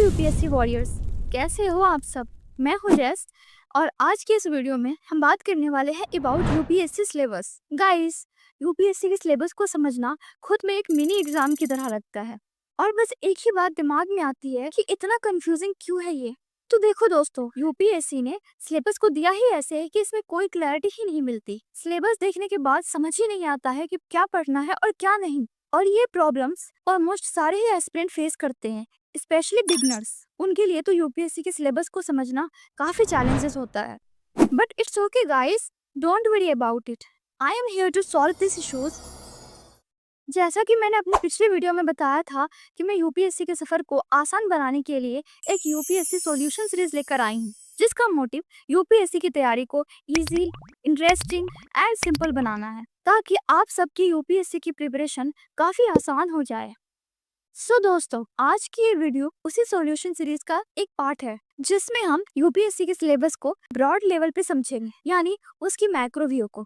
UPSC warriors, कैसे हो आप सब। मैं हूँ जैस और आज के इस वीडियो में हम बात करने वाले हैं about UPSC syllabus. Guys, UPSC के सिलेबस को समझना खुद में एक मिनी एग्जाम की तरह लगता है और बस एक ही बात दिमाग में आती है कि इतना कंफ्यूजिंग क्यों है ये। तो देखो दोस्तों, यूपीएससी ने सिलेबस को दिया ही ऐसे है कि इसमें कोई क्लैरिटी ही नहीं मिलती। सिलेबस देखने के बाद समझ ही नहीं आता है कि क्या पढ़ना है और क्या नहीं। और ये प्रॉब्लम्स ऑलमोस्ट सारे ही एस्पिरेंट फेस करते हैं, स्पेशली बिगनर्स। उनके लिए तो यूपीएससी के सिलेबस को समझना काफी चैलेंजेस होता है। But it's okay guys, don't worry about it. I am here to solve this issues. जैसा कि मैंने अपने पिछले वीडियो में बताया था कि मैं यूपीएससी के सफर को आसान बनाने के लिए एक यूपीएससी सॉल्यूशन सीरीज लेकर आई हूँ, जिसका मोटिव यूपीएससी की तैयारी को इजी, इंटरेस्टिंग एंड सिंपल बनाना है, ताकि आप सबकी यूपीएससी की प्रिपरेशन काफी आसान हो जाए। सो दोस्तों, आज की ये वीडियो उसी सॉल्यूशन सीरीज का एक पार्ट है, जिसमें हम यूपीएससी के सिलेबस को ब्रॉड लेवल पे समझेंगे, यानी उसकी मैक्रो व्यू को।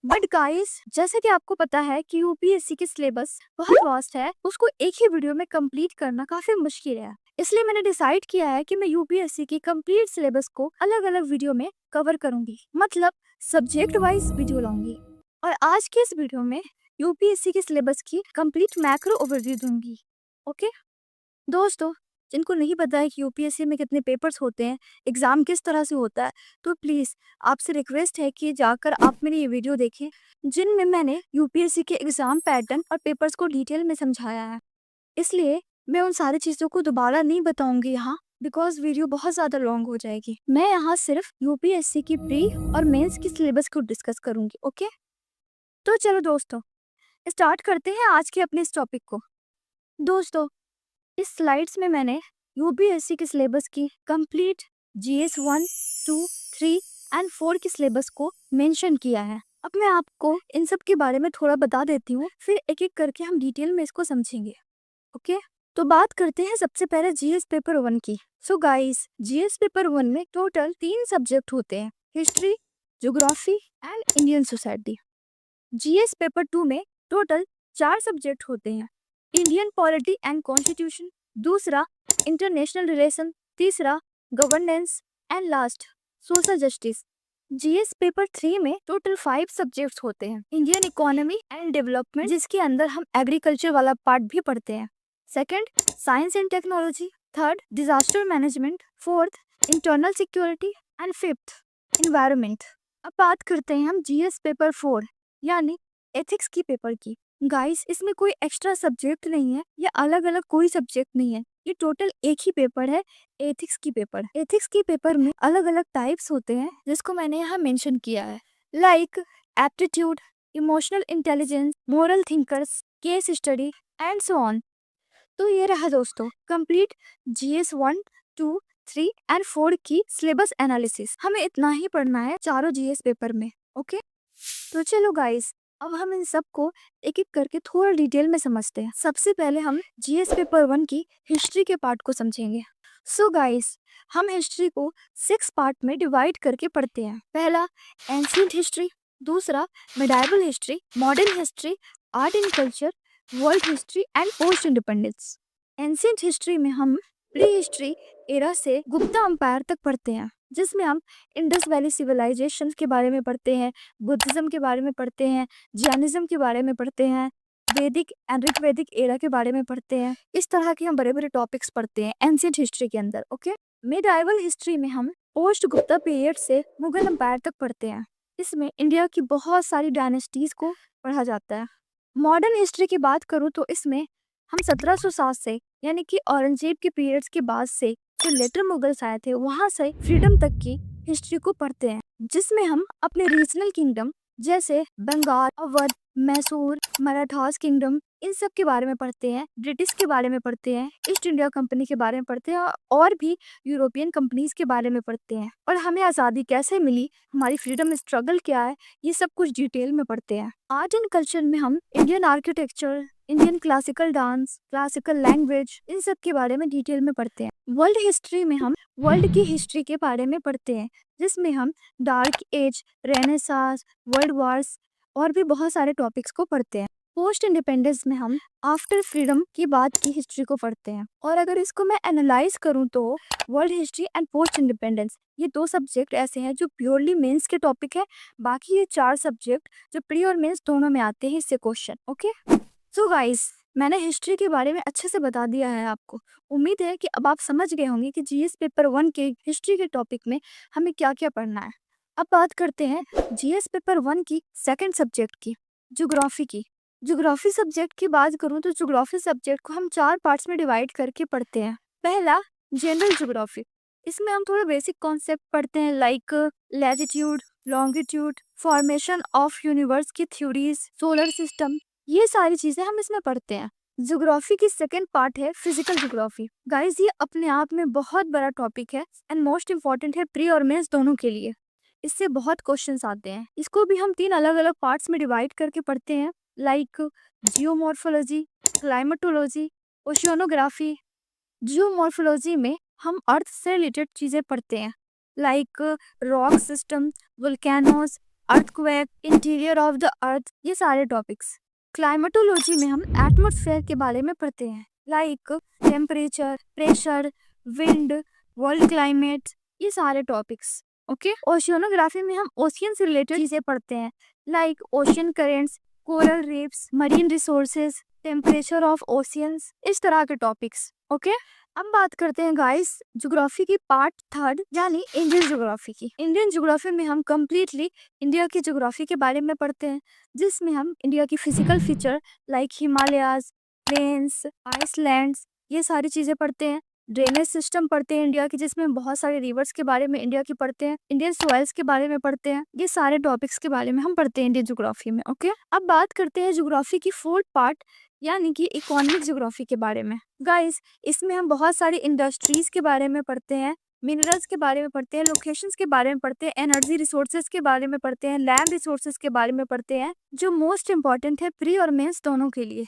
बट गाइस, जैसे कि आपको पता है कि यूपीएससी की सिलेबस बहुत वास्ट है, उसको एक ही वीडियो में कंप्लीट करना काफी मुश्किल है। इसलिए मैंने डिसाइड किया है कि मैं यूपीएससी की कंप्लीट सिलेबस को अलग अलग वीडियो में कवर करूंगी, मतलब सब्जेक्ट वाइज वीडियो लाऊंगी। और आज के इस वीडियो में यूपीएससी के सिलेबस की कंप्लीट मैक्रो ओवरव्यू दूंगी। ओके दोस्तों, जिनको नहीं पता है कि यूपीएससी में कितने पेपर्स होते हैं, एग्जाम किस तरह से होता है, तो प्लीज आपसे रिक्वेस्ट है कि जाकर आप मेरी ये वीडियो देखें, जिनमें मैंने यूपीएससी के एग्जाम पैटर्न और पेपर्स को डिटेल में समझाया है। इसलिए मैं उन सारी चीजों को दोबारा नहीं बताऊंगी यहाँ, बिकॉज वीडियो बहुत ज्यादा लॉन्ग हो जाएगी। मैं यहाँ सिर्फ यूपीएससी की प्री और मेंस की सिलेबस को डिस्कस करूंगी। ओके, तो चलो दोस्तों, स्टार्ट करते हैं आज के अपने इस टॉपिक को। दोस्तों, इस स्लाइड्स में मैंने यूपीएससी के सिलेबस की कंप्लीट जीएस 1, 2, 3 एंड 4 की सिलेबस को मेंशन किया है। अब मैं आपको इन सब के बारे में थोड़ा बता देती हूँ, फिर एक एक करके हम डिटेल में इसको समझेंगे। ओके, तो बात करते हैं सबसे पहले जीएस पेपर 1 की। सो गाइस, जीएस पेपर 1 में टोटल 3 सब्जेक्ट होते हैं, history, geography and Indian society. GS paper 2 में टोटल 4 सब्जेक्ट होते हैं, इंडियन पॉलिटी एंड कॉन्स्टिट्यूशन, दूसरा इंटरनेशनल रिलेशन, तीसरा governance and last social justice. GS paper 3 में टोटल 5 सब्जेक्ट्स होते हैं, इंडियन इकोनॉमी एंड डेवलपमेंट, जिसके अंदर हम एग्रीकल्चर वाला पार्ट भी पढ़ते हैं, second science and technology, third disaster management, fourth internal security and fifth environment. अब बात करते हैं हम जीएस पेपर 4 यानी एथिक्स की पेपर की। गाइस, इसमें कोई एक्स्ट्रा सब्जेक्ट नहीं है या अलग अलग कोई सब्जेक्ट नहीं है, ये टोटल एक ही पेपर है, एथिक्स की पेपर। एथिक्स की पेपर में अलग अलग टाइप्स होते हैं, जिसको मैंने यहाँ मेंशन किया है, like aptitude, emotional intelligence, moral thinkers, case study and so on. तो ये रहा दोस्तों कंप्लीट जीएस 1, 2, 3 एंड 4 की सिलेबस एनालिसिस। हमें इतना ही पढ़ना है चारों जीएस पेपर में। ओके, तो चलो गाइस, अब हम इन सब को एक एक करके थोड़ा डिटेल में समझते हैं। सबसे पहले हम जीएस पेपर 1 की हिस्ट्री के पार्ट को समझेंगे। सो गाइस, हम हिस्ट्री को 6 पार्ट में डिवाइड करके पढ़ते हैं। पहला एंशिएंट हिस्ट्री, दूसरा medieval history, modern history, art and culture, world history and post independence. Ancient history में हम प्री हिस्ट्री एरा से गुप्ता अंपायर तक पढ़ते हैं, जिसमें हम इंडस वैली सिविलाइजेशन के बारे में पढ़ते हैं, बुद्धिज्म के बारे में पढ़ते हैं, जैनिज्म के बारे में पढ़ते हैं, वैदिक एंड ऋग्वैदिक एरा के बारे में पढ़ते हैं। इस तरह के हम बड़े बड़े टॉपिक्स पढ़ते हैं एंशिएंट हिस्ट्री के अंदर। ओके, मिडाइवल हिस्ट्री में हम पोस्ट गुप्ता पीरियड से मुगल अंपायर तक पढ़ते हैं। इसमें इंडिया की बहुत सारी डायनेस्टीज को पढ़ा जाता है। मॉडर्न हिस्ट्री की बात करूँ तो इसमें हम 1707 से यानी कि औरंगजेब के पीरियड्स के बाद से जो लेटर मुगल्स आए थे, वहां से फ्रीडम तक की हिस्ट्री को पढ़ते हैं, जिसमें हम अपने रीजनल किंगडम जैसे बंगाल, अवध, मैसूर, मराठास किंगडम, इन सब के बारे में पढ़ते हैं, ब्रिटिश के बारे में पढ़ते हैं, ईस्ट इंडिया कंपनी के बारे में पढ़ते हैं और भी यूरोपियन कंपनीज के बारे में पढ़ते हैं, और हमें आज़ादी कैसे मिली, हमारी फ्रीडम स्ट्रगल क्या है, ये सब कुछ डिटेल में पढ़ते हैं। आर्ट एंड कल्चर में हम Indian architecture, Indian classical dance, classical language, इन सब के बारे में डिटेल में पढ़ते हैं। वर्ल्ड हिस्ट्री में हम वर्ल्ड की हिस्ट्री के बारे में पढ़ते हैं, जिसमें हम dark age, renaissance, world wars और भी बहुत सारे टॉपिक्स को पढ़ते हैं। पोस्ट इंडिपेंडेंस में हम आफ्टर फ्रीडम की बाद की हिस्ट्री को पढ़ते हैं। और अगर इसको मैं एनालाइज करूं तो world history and post independence ये 2 सब्जेक्ट ऐसे हैं जो प्योरली मेंस के टॉपिक है। बाकी ये 4 सब्जेक्ट जो प्री और मेंस दोनों में आते हैं इससे क्वेश्चन। ओके, सो गाइस, मैंने हिस्ट्री के बारे में अच्छे से बता दिया है आपको। उम्मीद है कि अब आप समझ गए होंगे कि जीएस पेपर 1 के हिस्ट्री के टॉपिक में हमें क्या क्या पढ़ना है। अब बात करते हैं जीएस पेपर 1 की सेकंड सब्जेक्ट की, ज्योग्राफी की। ज्योग्राफी सब्जेक्ट की बात करूं तो ज्योग्राफी सब्जेक्ट को हम 4 पार्ट्स में डिवाइड करके पढ़ते हैं। पहला, जनरल ज्योग्राफी। इसमें हम थोड़ा बेसिक कॉन्सेप्ट पढ़ते हैं like latitude, longitude, formation of universe की थ्योरीज, सोलर सिस्टम, ये सारी चीजें हम इसमें पढ़ते हैं। ज्योग्राफी की सेकंड पार्ट है फिजिकल ज्योग्राफी। गाइस, ये अपने आप में बहुत बड़ा टॉपिक है एंड मोस्ट इम्पोर्टेंट है प्री और मेंस दोनों के लिए। इससे बहुत क्वेश्चंस आते हैं। इसको भी हम 3 अलग अलग पार्ट्स में डिवाइड करके पढ़ते हैं लाइक जियोमॉर्फोलॉजी, क्लाइमेटोलॉजी, ओशियोनोग्राफी। जियोमॉर्फोलॉजी में हम अर्थ से रिलेटेड चीजें पढ़ते हैं like rock system, volcanoes, earthquake, interior of the earth, ये सारे टॉपिक्स। क्लाइमेटोलॉजी में हम एटमॉस्फेयर के बारे में पढ़ते हैं like temperature, pressure, wind, world climate, ये सारे टॉपिक्स। ओके, ओशियोनोग्राफी में हम ओशियन से रिलेटेड चीजें पढ़ते हैं like ocean currents, coral reefs, marine resources, temperature of oceans, इस तरह के टॉपिक्स। ओके, अब बात करते हैं गाइस ज्योग्राफी की पार्ट थर्ड यानी इंडियन ज्योग्राफी की। इंडियन ज्योग्राफी में हम कंप्लीटली इंडिया की ज्योग्राफी के बारे में पढ़ते हैं, जिसमें हम इंडिया की physical feature like Himalayas, plains, islands, ये सारी चीजें पढ़ते हैं। ड्रेनेज सिस्टम पढ़ते हैं इंडिया की, जिसमें बहुत सारे रिवर्स के बारे में इंडिया की पढ़ते हैं। इंडियन सॉइल्स के बारे में पढ़ते हैं। ये सारे टॉपिक्स के बारे में हम पढ़ते हैं इंडियन ज्योग्राफी में। ओके, अब बात करते हैं ज्योग्राफी की फोर्थ पार्ट यानी कि इकोनॉमिक ज्योग्राफी के बारे में। गाइस, इसमें हम बहुत सारी इंडस्ट्रीज के बारे में पढ़ते हैं, मिनरल्स के बारे में पढ़ते हैं, लोकेशंस के बारे में पढ़ते हैं, एनर्जी रिसोर्सेज के बारे में पढ़ते हैं, लैंड रिसोर्सेज के बारे में पढ़ते हैं, जो मोस्ट इंपॉर्टेंट है प्री और मेंस दोनों के लिए।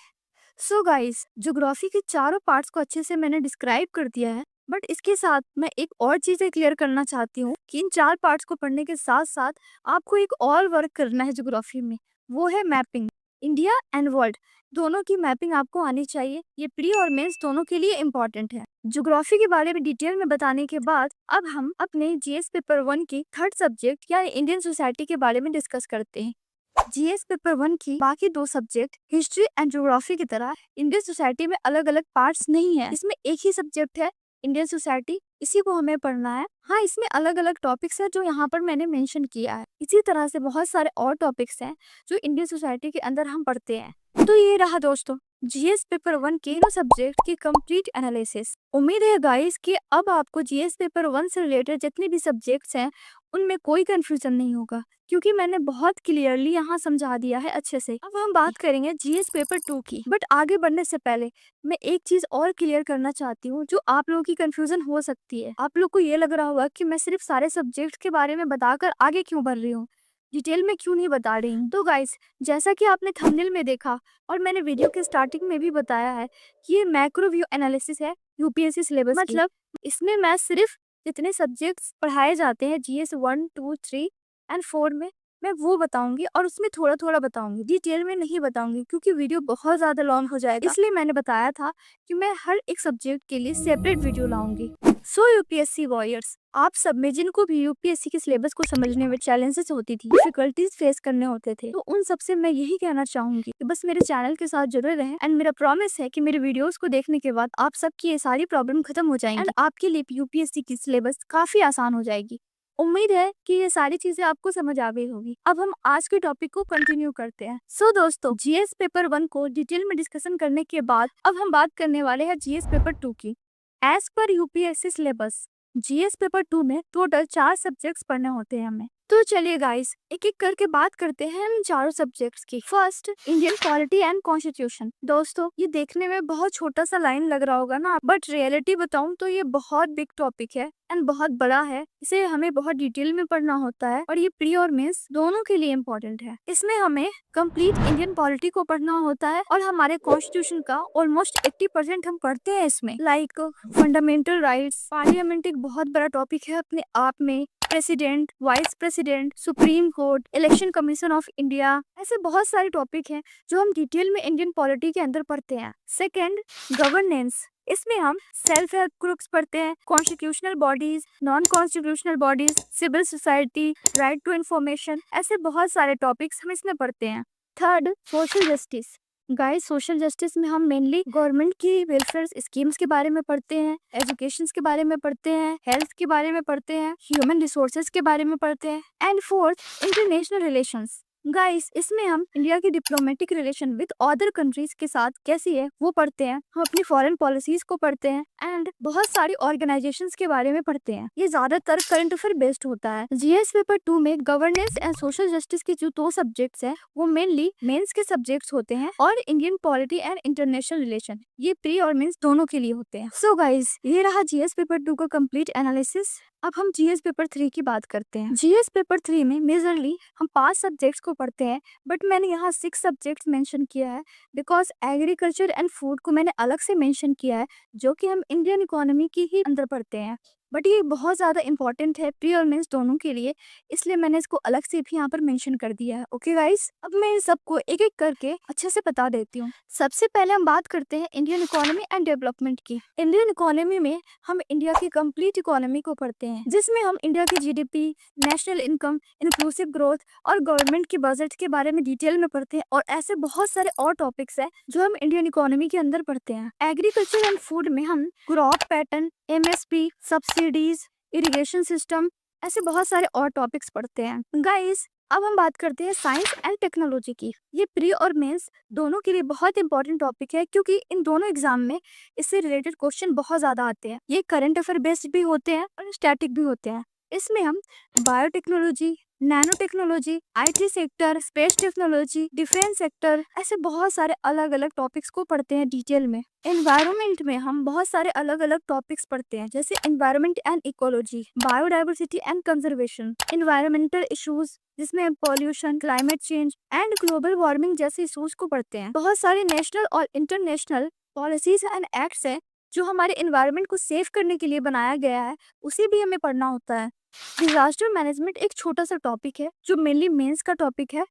सो गाइस, ज्योग्राफी के चारों पार्ट्स को अच्छे से मैंने डिस्क्राइब कर दिया है, बट इसके साथ मैं एक और चीजें क्लियर करना चाहती हूँ कि इन 4 पार्ट्स को पढ़ने के साथ साथ आपको एक और वर्क करना है ज्योग्राफी में, वो है मैपिंग। इंडिया एंड वर्ल्ड दोनों की मैपिंग आपको आनी चाहिए। ये प्री और मेंस दोनों के लिए इम्पोर्टेंट है। ज्योग्राफी के बारे में डिटेल में बताने के बाद अब हम अपने जीएस पेपर 1 की थर्ड सब्जेक्ट या इंडियन सोसाइटी के बारे में डिस्कस करते हैं। जीएस पेपर 1 की बाकी 2 सब्जेक्ट हिस्ट्री एंड ज्योग्राफी की तरह इंडियन सोसाइटी में अलग अलग पार्ट्स नहीं है। इसमें एक ही सब्जेक्ट है इंडियन सोसाइटी, इसी को हमें पढ़ना है। हाँ, इसमें अलग अलग टॉपिक्स है जो यहाँ पर मैंने मेंशन किया है। इसी तरह से बहुत सारे और टॉपिक्स हैं जो इंडियन सोसाइटी के अंदर हम पढ़ते हैं। तो ये रहा दोस्तों जीएस पेपर 1 के सब्जेक्ट की कंप्लीट एनालिसिस। उम्मीद है गाइस कि अब आपको जीएस पेपर 1 से रिलेटेड जितने भी सब्जेक्ट्स हैं उनमें कोई कंफ्यूजन नहीं होगा, क्योंकि मैंने बहुत क्लियरली यहाँ समझा दिया है अच्छे से। अब हम बात करेंगे जीएस पेपर 2 की, बट आगे बढ़ने से पहले मैं एक चीज और क्लियर करना चाहती हूँ जो आप लोगों की कंफ्यूजन हो सकती है। आप लोग को ये लग रहा होगा कि मैं सिर्फ सारे सब्जेक्ट के बारे में बताकर आगे क्यों बढ़ रही हूँ, डिटेल में क्यों नहीं बता रही हूँ। तो गाइस, जैसा कि आपने थंबनेल में देखा और मैंने वीडियो के स्टार्टिंग में भी बताया है कि ये मैक्रो व्यू एनालिसिस है यूपीएससी सिलेबस, मतलब इसमें मैं सिर्फ जितने सब्जेक्ट्स पढ़ाए जाते हैं जीएस 1, 2, 3 एंड 4 में, मैं वो बताऊंगी और उसमें थोड़ा थोड़ा बताऊंगी, डिटेल में नहीं बताऊंगी क्योंकि वीडियो बहुत ज्यादा लॉन्ग हो जाएगा। इसलिए मैंने बताया था कि मैं हर एक सब्जेक्ट के लिए सेपरेट वीडियो लाऊंगी। सो यूपीएससी वॉरियर्स, आप सब में जिनको भी यूपीएससी के सिलेबस को समझने में चैलेंजेस होती थी, डिफिकल्टीज फेस करने होते थे, तो उन सबसे मैं यही कहना चाहूंगी कि बस मेरे चैनल के साथ जुड़े रहें एंड मेरा प्रॉमिस है कि मेरे वीडियोस को देखने के बाद आप सबकी ये सारी प्रॉब्लम खत्म हो जाएंगी एंड आपके लिए यूपीएससी की सिलेबस काफी आसान हो जाएगी। उम्मीद है कि ये सारी चीजें आपको समझ आ गई होगी। अब हम आज के टॉपिक को कंटिन्यू करते हैं। सो दोस्तों, जीएस पेपर 1 को डिटेल में डिस्कशन करने के बाद अब हम बात करने वाले हैं जीएस पेपर 2 की। As per UPSC syllabus GS paper 2 में टोटल 4 सब्जेक्ट्स पढ़ने होते हैं हमें। तो चलिए गाइस, एक एक करके बात करते हैं इन चारों सब्जेक्ट्स की। First, Indian polity and constitution. दोस्तों, ये देखने में बहुत छोटा सा लाइन लग रहा होगा ना, बट रियलिटी बताऊं तो ये बहुत बिग टॉपिक है एंड बहुत बड़ा है। इसे हमें बहुत डिटेल में पढ़ना होता है और ये प्री और मेंस दोनों के लिए इम्पोर्टेंट है। इसमें हमें कंप्लीट इंडियन पॉलिटी को पढ़ना होता है और हमारे कॉन्स्टिट्यूशन का ऑलमोस्ट 80% हम पढ़ते हैं इसमें, लाइक फंडामेंटल राइट्स। पार्लियामेंट एक बहुत बड़ा टॉपिक है अपने आप में। President, vice president, supreme court, election commission of India, ऐसे बहुत सारे टॉपिक हैं जो हम डिटेल में इंडियन पॉलिटी के अंदर पढ़ते हैं। Second, governance. इसमें हम सेल्फ हेल्प ग्रुप्स पढ़ते हैं, constitutional bodies, non constitutional bodies, civil society, right to information, ऐसे बहुत सारे टॉपिक्स हम इसमें पढ़ते हैं। Third, social justice. Guys, social justice में हम मेनली गवर्नमेंट की वेलफेयर स्कीम्स के बारे में पढ़ते हैं, एजुकेशन के बारे में पढ़ते हैं, हेल्थ के बारे में पढ़ते हैं, ह्यूमन रिसोर्सेज के बारे में पढ़ते हैं। And fourth, international relations. Guys, इसमें हम इंडिया की diplomatic relation with other countries के साथ कैसी है वो पढ़ते हैं, हम अपनी फॉरेन पॉलिसीज को पढ़ते हैं एंड बहुत सारी ऑर्गेनाइजेशंस के बारे में पढ़ते हैं। ये ज्यादातर करंट अफेयर बेस्ड होता है। जीएस पेपर 2 में गवर्नेंस एंड सोशल जस्टिस के जो 2 सब्जेक्ट्स हैं वो मेनली मेंस के सब्जेक्ट्स होते हैं और Indian polity and international relation, ये प्री और मेंस दोनों के लिए होते हैं। सो गाइस, ये रहा जीएस पेपर 2 का कंप्लीट एनालिसिस। अब हम जीएस पेपर 3 की बात करते हैं। जीएस पेपर 3 में मेजरली हम 5 सब्जेक्ट्स को पढ़ते हैं, बट मैंने यहाँ 6 सब्जेक्ट्स मेंशन किया है बिकॉज एग्रीकल्चर एंड फूड को मैंने अलग से मेंशन किया है, जो कि हम इंडियन इकोनॉमी की ही अंदर पढ़ते हैं। बट ये बहुत ज़्यादा इंपॉर्टेंट है प्री और मेंस दोनों के लिए, इसलिए मैंने इसको अलग से भी यहाँ पर मेंशन कर दिया है। ओके गाइस, अब मैं इन सबको एक एक करके अच्छे से बता देती हूँ। सबसे पहले हम बात करते हैं इंडियन इकोनॉमी एंड डेवलपमेंट की। इंडियन इकोनॉमी में हम इंडिया की कंप्लीट इकोनॉमी को पढ़ते हैं, जिसमें हम इंडिया की GDP, national income, inclusive growth और गवर्नमेंट की बजट के बारे में डिटेल में पढ़ते हैं, और ऐसे बहुत सारे और टॉपिक्स हैं जो हम इंडियन इकोनॉमी के अंदर पढ़ते हैं। एग्रीकल्चर एंड फूड में हम crop pattern, MSP, subsidies, irrigation system, ऐसे बहुत सारे और टॉपिक्स पढ़ते हैं। गाइस, अब हम बात करते हैं साइंस एंड टेक्नोलॉजी की। ये प्री और मेंस दोनों के लिए बहुत इंपॉर्टेंट टॉपिक है, क्योंकि इन दोनों एग्जाम में इससे रिलेटेड क्वेश्चन बहुत ज्यादा आते हैं। ये करंट अफेयर बेस्ड भी होते हैं और स्टैटिक भी होते हैं। इसमें हम biotechnology, nano technology, IT sector, space technology, defence sector, ऐसे बहुत सारे अलग अलग टॉपिक्स को पढ़ते हैं डिटेल में। एनवायरनमेंट में हम बहुत सारे अलग अलग टॉपिक्स पढ़ते हैं, जैसे environment and ecology, biodiversity and conservation, environmental issues जिसमें pollution, climate change and global warming जैसे इश्यूज को पढ़ते हैं। बहुत सारे नेशनल और इंटरनेशनल पॉलिसीज एंड एक्ट्स हैं जो हमारे एनवायरनमेंट को सेव करने के लिए बनाया गया है, उसे भी हमें पढ़ना होता है। डिजास्टर मैनेजमेंट एक छोटा सा टॉपिक है जो मेनली मेंस का टॉपिक है।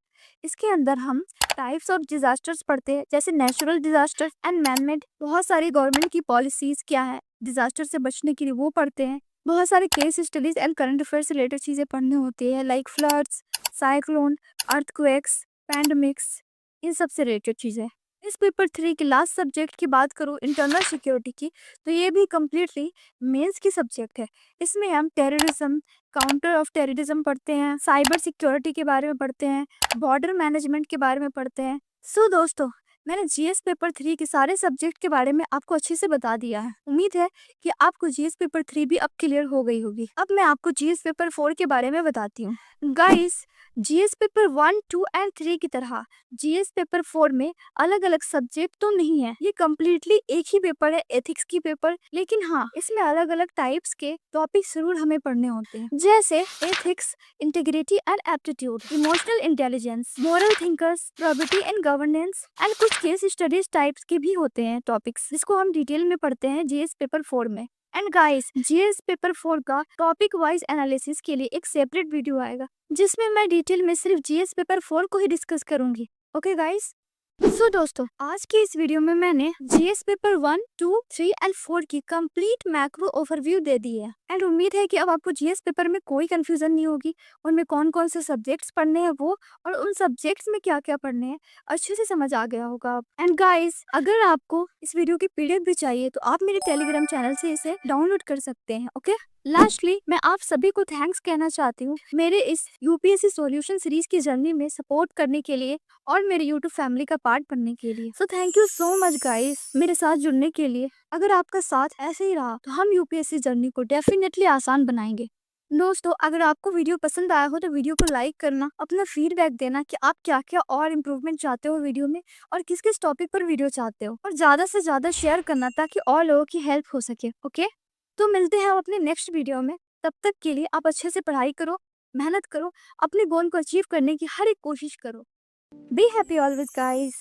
इसके अंदर हम टाइप्स ऑफ डिजास्टर्स पढ़ते हैं, जैसे नेचुरल डिजास्टर एंड मैनमेड। बहुत सारी गवर्नमेंट की पॉलिसीज क्या है डिजास्टर से बचने के लिए वो पढ़ते हैं। बहुत सारे case studies and current affair से रिलेटेड चीजें पढ़नी होती है, like floods, cyclone, earthquakes, pandemics, इन सब से रिलेटेड चीजें। इस पेपर 3 के लास्ट सब्जेक्ट की बात करूँ इंटरनल सिक्योरिटी की, तो ये भी कम्प्लीटली मेंस की सब्जेक्ट है। इसमें हम टेररिज्म, काउंटर ऑफ टेररिज्म पढ़ते हैं, साइबर सिक्योरिटी के बारे में पढ़ते हैं, बॉर्डर मैनेजमेंट के बारे में पढ़ते हैं। सो दोस्तों, मैंने जीएस पेपर 3 के सारे सब्जेक्ट के बारे में आपको अच्छे से बता दिया है। उम्मीद है कि आपको जीएस पेपर 3 भी अब क्लियर हो गई होगी। अब मैं आपको जीएस पेपर 4 के बारे में बताती हूँ। गाइस, जीएस पेपर 1, 2 एंड 3 की तरह जीएस पेपर 4 में अलग अलग सब्जेक्ट तो नहीं है, ये कम्प्लीटली एक ही पेपर है, एथिक्स की पेपर। लेकिन हाँ, इसमें अलग अलग टाइप्स के टॉपिक जरूर हमें पढ़ने होते हैं, जैसे ethics, integrity and aptitude, emotional intelligence, moral thinkers, probability and governance and कुछ केस स्टडीज टाइप्स के भी होते हैं टॉपिक्स, जिसको हम डिटेल में पढ़ते हैं जीएस पेपर 4 में। एंड गाइस, जीएस पेपर 4 का टॉपिक वाइज एनालिसिस के लिए एक सेपरेट वीडियो आएगा, जिसमें मैं डिटेल में सिर्फ जीएस पेपर 4 को ही डिस्कस करूंगी। ओके गाइस, सो दोस्तों, आज की इस वीडियो में मैंने जीएस पेपर 1, 2, 3 एंड 4 की कंप्लीट मैक्रो ओवरव्यू दे दी है। एंड उम्मीद है कि अब आपको जीएस पेपर में कोई कंफ्यूजन नहीं होगी, उनमें कौन कौन से सब्जेक्ट्स पढ़ने हैं वो, और उन सब्जेक्ट्स में क्या क्या पढ़ने हैं अच्छे से समझ आ गया होगा। एंड गाइस, अगर आपको इस वीडियो की पीडीएफ भी चाहिए तो आप मेरे टेलीग्राम चैनल से इसे डाउनलोड कर सकते हैं। ओके, लास्टली मैं आप सभी को थैंक्स कहना चाहती हूँ मेरे इस यूपीएससी सॉल्यूशन सीरीज की जर्नी में सपोर्ट करने के लिए और मेरे यूट्यूब फैमिली का पार्ट बनने के लिए। So thank you so much guys मेरे साथ जुड़ने के लिए। अगर आपका साथ ऐसे ही रहा तो हम यूपीएससी जर्नी को डेफिनेटली आसान बनाएंगे। दोस्तों, अगर आपको वीडियो पसंद आया हो तो वीडियो को लाइक करना, अपना फीडबैक देना कि आप क्या क्या और इम्प्रूवमेंट चाहते हो वीडियो में और किस किस टॉपिक पर वीडियो चाहते हो, और ज़्यादा से ज़्यादा शेयर करना ताकि और लोगों की हेल्प हो सके। ओके, तो मिलते हैं अपने नेक्स्ट वीडियो में। तब तक के लिए आप अच्छे से पढ़ाई करो, मेहनत करो, अपने गोल को अचीव करने की हर एक कोशिश करो। Be happy always guys.